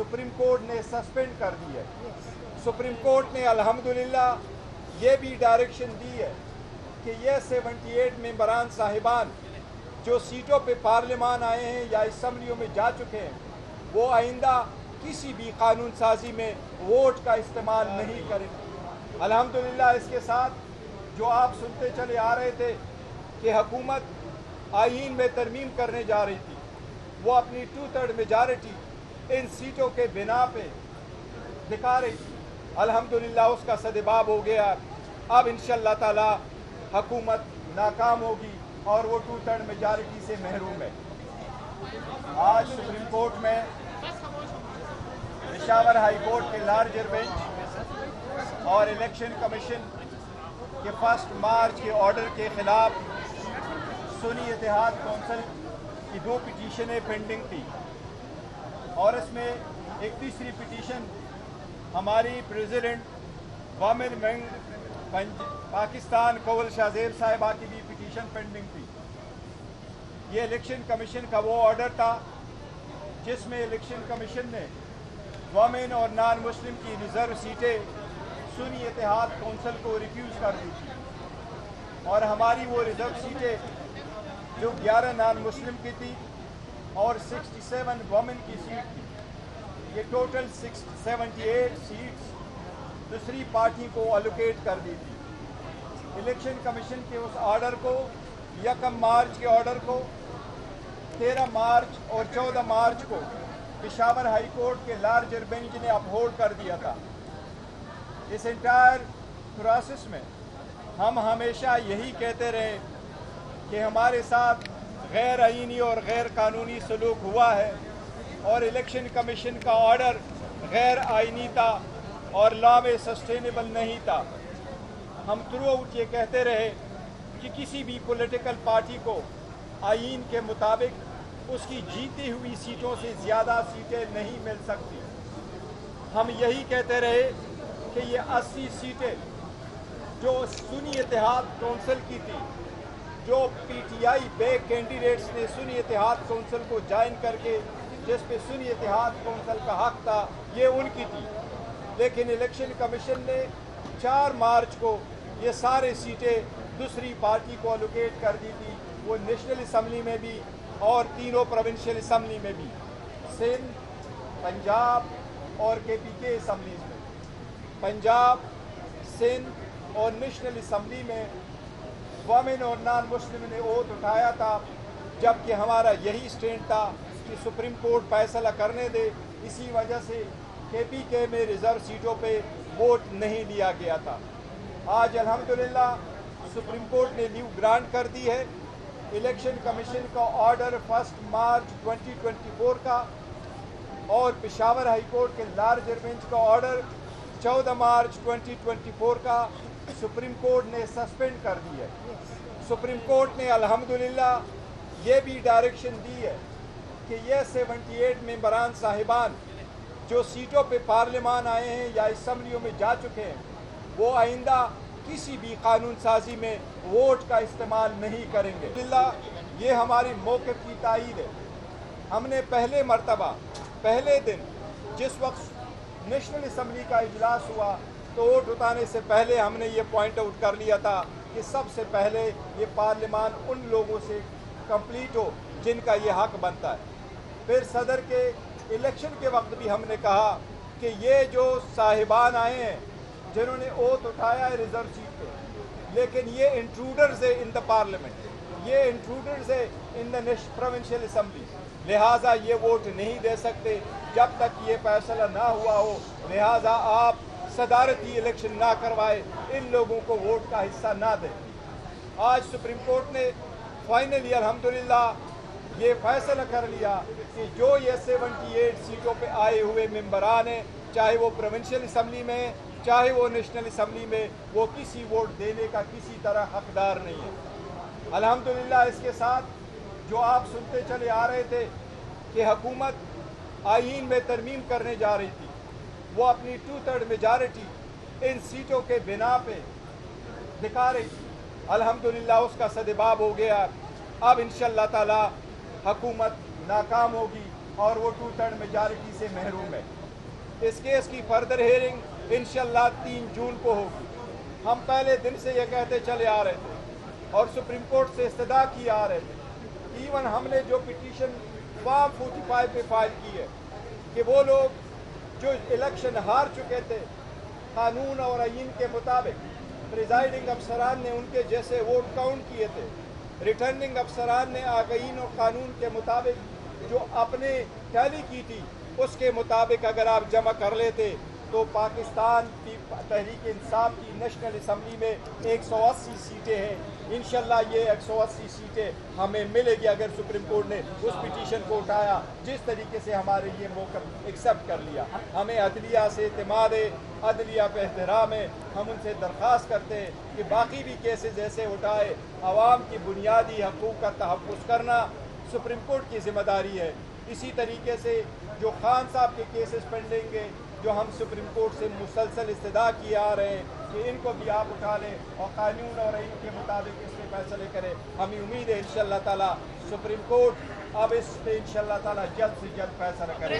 Supreme court ने suspend कर दी है। सुप्रीम कोर्ट ने अल्हम्दुलिल्लाह ये भी डायरेक्शन दी है कि ये 78 मेंबरान साहिबान जो सीटों पे पार्लियामान आए हैं या असम्बलियों में जा चुके हैं, वो आइंदा किसी भी कानून साजी में वोट का इस्तेमाल नहीं करेंगे। अल्हम्दुलिल्लाह इसके साथ जो आप सुनते चले आ रहे थे कि हुकूमत आईन में तरमीम करने जा रही थी, वो अपनी 2/3 मेजॉरिटी इन सीटों के बिना पे दिखा रही थी। अल्हम्दुलिल्लाह उसका सदबाब हो गया। अब इंशाअल्लाह ताला हुकूमत नाकाम होगी और वो 2/3 मेजॉरिटी से महरूम है। आज सुप्रीम कोर्ट में पेशावर हाई कोर्ट के लार्जर बेंच और इलेक्शन कमीशन के 1 मार्च के ऑर्डर के खिलाफ सुन्नी इत्तेहाद कौंसिल की 2 पिटीशनें पेंडिंग थी और इसमें एक तीसरी पिटीशन हमारी प्रेसिडेंट वामिन विंग पाकिस्तान कौल शाहजेब साहिबा की भी पिटीशन पेंडिंग थी। ये इलेक्शन कमीशन का वो ऑर्डर था जिसमें इलेक्शन कमीशन ने वोमेन और नॉन मुस्लिम की रिजर्व सीटें सुन्नी इत्तेहाद कौंसिल को रिफ्यूज़ कर दी थी और हमारी वो रिजर्व सीटें जो 11 नॉन मुस्लिम की थी और 67 वोमेन की सीट थी, ये टोटल 78 सीट्स दूसरी पार्टी को एलोकेट कर दी थी। इलेक्शन कमीशन के उस ऑर्डर को 1 मार्च के ऑर्डर को 13 मार्च और 14 मार्च को पेशावर हाई कोर्ट के लार्जर बेंच ने अपहोल्ड कर दिया था। इस एंटायर प्रोसेस में हम हमेशा यही कहते रहे कि हमारे साथ गैर आईनी और गैर कानूनी सलूक हुआ है और इलेक्शन कमीशन का ऑर्डर गैर आईनी था और लॉ में सस्टेनेबल नहीं था। हम थ्रू आउट ये कहते रहे कि किसी भी पॉलिटिकल पार्टी को आईन के मुताबिक उसकी जीती हुई सीटों से ज़्यादा सीटें नहीं मिल सकती। हम यही कहते रहे कि ये 80 सीटें जो सुन्नी इत्तेहाद कौंसिल की थी, जो पीटीआई बे कैंडिडेट्स ने सुन्नी इत्तेहाद कौंसिल को ज्वाइन करके जिस पे सुन्नी इत्तेहाद कौंसिल का हक था, ये उनकी थी। लेकिन इलेक्शन कमीशन ने 4 मार्च को ये सारे सीटें दूसरी पार्टी को एलोकेट कर दी थी, वो नेशनल असम्बली में भी और तीनों प्रोविंशियल असम्बली में भी, सिंध, पंजाब और केपीके असम्बलीज में। पंजाब, सिंध और नेशनल असम्बली में वोमेन और नॉन मुस्लिम ने ओथ उठाया था, जबकि हमारा यही स्टैंड था कि सुप्रीम कोर्ट फैसला करने दे। इसी वजह से केपीके में रिजर्व सीटों पे वोट नहीं लिया गया था। आज अल्हम्दुलिल्लाह सुप्रीम कोर्ट ने लीव ग्रांट कर दी है। इलेक्शन कमीशन का ऑर्डर 1 मार्च 2024 का और पेशावर हाई कोर्ट के लार्जर बेंच का ऑर्डर 14 मार्च 2024 का सुप्रीम कोर्ट ने सस्पेंड कर दी है। सुप्रीम कोर्ट ने अल्हम्दुलिल्लाह ये भी डायरेक्शन दी है कि ये 78 मेंबरान साहिबान जो सीटों पे पार्लियामान आए हैं या असम्बलियों में जा चुके हैं, वो आइंदा किसी भी कानून साजी में वोट का इस्तेमाल नहीं करेंगे। अल्हम्दुलिल्लाह ये हमारी मौक़िफ़ की तायीद है। हमने पहले मरतबा पहले दिन जिस वक्त नेशनल असम्बली का इजलास हुआ तो वोट उठाने से पहले हमने ये पॉइंट आउट कर लिया था कि सबसे पहले ये पार्लियामान उन लोगों से कंप्लीट हो जिनका ये हक बनता है। फिर सदर के इलेक्शन के वक्त भी हमने कहा कि ये जो साहिबान आए हैं जिन्होंने ओथ उठाया है रिजर्व सीट पे, लेकिन ये इंट्रूडर्स है इन द पार्लियामेंट, ये इंट्रूडर्स है इन द प्रोविंशियल असम्बली, लिहाजा ये वोट नहीं दे सकते जब तक ये फैसला ना हुआ हो। लिहाजा आप सदारती इलेक्शन ना करवाए, इन लोगों को वोट का हिस्सा ना दें। आज सुप्रीम कोर्ट ने फाइनली अल्हम्दुलिल्लाह ये फैसला कर लिया कि जो ये 78 सीटों पे आए हुए मेंबरान हैं, चाहे वो प्रोविंशियल असम्बली में चाहे वो नेशनल असम्बली में, वो किसी वोट देने का किसी तरह हकदार नहीं है। अल्हम्दुलिल्लाह इसके साथ जो आप सुनते चले आ रहे थे कि हुकूमत आईन में तरमीम करने जा रही थी, वो अपनी 2/3 मेजॉरिटी इन सीटों के बिना पे दिखा रही थी। अल्हम्दुलिल्लाह उसका सदबाब हो गया। अब इंशाअल्लाह ताला हुकूमत नाकाम होगी اور وہ 2/3 میجارٹی سے محروم ہے۔ اس کیس کی فردر ہیئرنگ انشاءاللہ 3 جون کو ہوگی۔ ہم پہلے دن سے یہ کہتے چلے آ رہے تھے اور سپریم کورٹ سے استدعا کی آ رہے تھے، ایون ہم نے جو پٹیشن فارم 45 پہ فائل کی ہے کہ وہ لوگ جو الیکشن ہار چکے تھے قانون اور آئین کے مطابق، پریزائڈنگ افسران نے ان کے جیسے ووٹ کاؤنٹ کیے تھے، ریٹرننگ افسران نے آئین اور قانون کے مطابق جو اپنے ٹیلی کی تھی اس کے مطابق اگر آپ جمع کر لیتے تو پاکستان کی تحریک انصاف کی نیشنل اسمبلی میں 180 سیٹیں ہیں۔ انشاءاللہ یہ 180 سیٹیں ہمیں ملے گی اگر سپریم کورٹ نے اس پٹیشن کو اٹھایا جس طریقے سے ہمارے یہ موقف ایکسیپٹ کر لیا۔ ہمیں عدلیہ سے اعتماد ہے، عدلیہ پہ احترام ہے۔ ہم ان سے درخواست کرتے ہیں کہ باقی بھی کیسز ایسے اٹھائے، عوام کی بنیادی حقوق کا تحفظ کرنا سپریم کورٹ کی ذمہ داری ہے۔ اسی طریقے سے جو خان صاحب کے کیسز پینڈنگ ہیں جو ہم سپریم کورٹ سے مسلسل استدعا کیے آ رہے ہیں کہ ان کو بھی آپ اٹھا لیں اور قانون اور آئین کے مطابق اس پہ فیصلے کریں۔ ہمیں امید ہے انشاءاللہ تعالی سپریم کورٹ اب اس پہ انشاءاللہ تعالی جلد سے جلد فیصلہ کرے۔